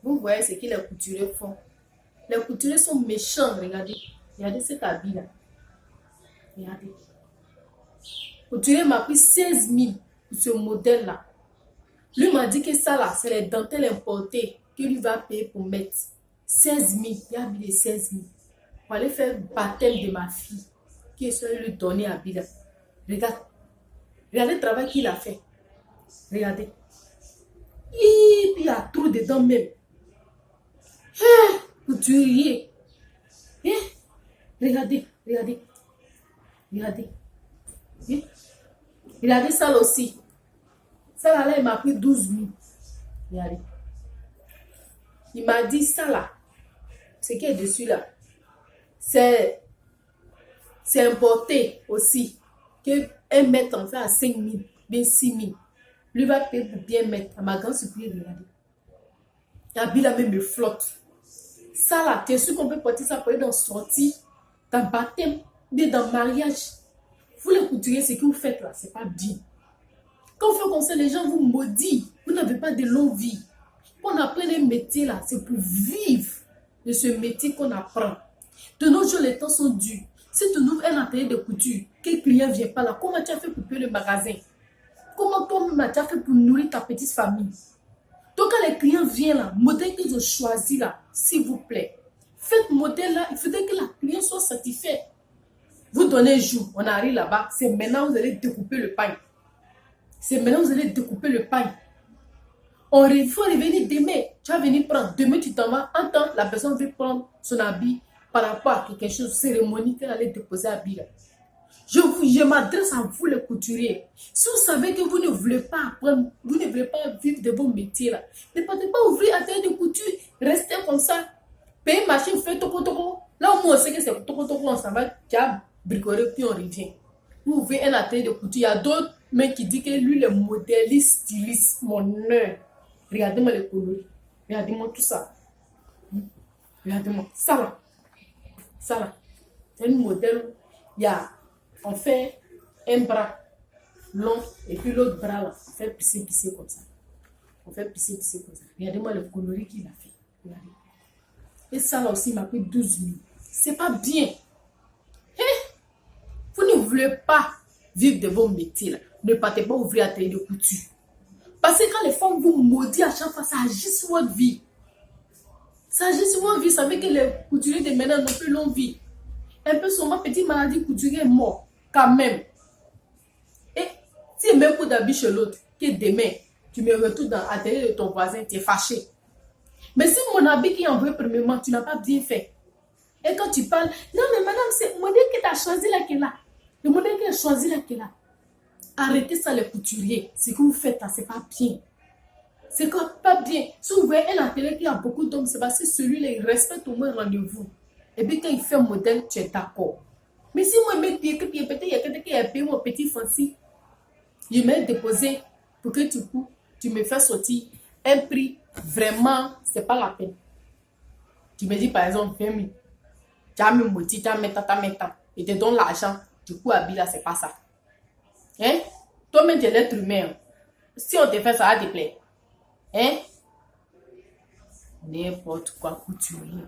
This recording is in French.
Vous voyez ce que les couturiers font. Les couturiers sont méchants, regardez. Regardez cet habit là. Regardez. Le couturier m'a pris 16 000 pour ce modèle là. Lui m'a dit que ça là, c'est les dentelles importées qu'il lui va payer pour mettre. 16 000, il a mis les 16 000. Pour aller faire le baptême de ma fille, qui est censé lui donner à Bila. Regarde. Regardez le travail qu'il a fait. Regardez. Et puis il y a trop dedans même. Couturier. Regardez, regardez. Regardez. Regardez ça là aussi. Ça là, il m'a pris 12 000. Regardez. Il m'a dit ça là. Ce qui est dessus là. C'est importé aussi. Qu'un mètre en fait à 5 000, bien 6 000. Lui va payer pour bien mettre. À ma grande surprise, regardez. L'habit là même me flotte. Ça là, tu es sûr qu'on peut porter ça pour aller dans sortie, dans baptême, bien dans mariage. Vous les couturiers, ce que vous faites là, c'est pas bien. Quand vous faites comme ça, les gens vous maudissent. Vous n'avez pas de longue vie. Quand on apprend les métiers là, c'est pour vivre de ce métier qu'on apprend. De nos jours, les temps sont durs. Si tu ouvres un atelier de couture, que le client ne vient pas là, comment tu as fait pour payer le magasin? Comment toi-même tu as fait pour nourrir ta petite famille? Donc quand les clients viennent là, modèle qu'ils ont choisi là, s'il vous plaît, faites modèle là, il faudrait que la client soit satisfait. Vous donnez un jour, on arrive là-bas, c'est maintenant que vous allez découper le pain. C'est maintenant que vous allez découper le pain. Il faut revenir demain. Tu vas venir prendre. Demain, tu t'en vas. En temps, la personne veut prendre son habit par rapport à quelque chose, cérémonie qu'elle allait déposer à Bila. Je m'adresse à vous, les couturiers. Si vous savez que vous ne voulez pas apprendre, vous ne voulez pas vivre de vos métiers là, ne partez pas ouvrir un atelier de couture. Restez comme ça. Payez machine, faites toko toko. Là, au moins, on sait que c'est toko toko, on s'en va, tu as bricolé, puis on revient. Vous ouvrez un atelier de couture. Il y a d'autres mais qui disent que lui, le modéliste, styliste, mon heure. Regardez-moi les coloris. Regardez-moi tout ça. Regardez-moi. Ça là. Ça là. C'est un modèle. Il y a, on fait un bras long et puis l'autre bras là. On fait pisser comme ça. On fait pisser comme ça. Regardez-moi le coloris qu'il a fait. Regardez. Et ça là aussi, il m'a pris 12 000. C'est pas bien. Vous ne voulez pas vivre de vos métiers là. Ne partez pas ouvrir un atelier de couture. Parce que quand les femmes vous maudissent à chaque fois, ça agit sur votre vie. Ça agit sur votre vie. Ça veut que les couturiers de maintenant n'ont plus longue vie. Un peu sur ma petite maladie, couturier est mort. Quand même. Et si même pour d'habit chez l'autre, que demain, tu me retournes dans l'atelier de ton voisin, tu es fâché. Mais si mon habit qui est envoyé premièrement, tu n'as pas bien fait. Et quand tu parles, non mais madame, c'est le modèle que tu as choisi là qui est là. Le modèle que tu as choisi là qui est là. Arrêtez ça les couturiers. Ce que vous faites là, c'est pas bien. C'est pas bien. Si vous voyez un atelier qui a beaucoup d'hommes, c'est parce que celui-là, il respecte au moins rendez-vous. Et puis quand il fait un modèle, tu es d'accord. Mais si moi, je mets pied, peut-être il y a quelqu'un qui a payé mon petit fancy, je mets déposé pour que tu me fais sortir un prix, vraiment, c'est pas la peine. Tu me dis par exemple 20 000. Tu as mis moitié, tu as mis tant, et te donne l'argent. Du coup, à Bila, c'est pas ça. Hein? Toi-même, tu es l'être humain. Si on te fait ça, ça te plaît. Hein? N'importe quoi, couturier.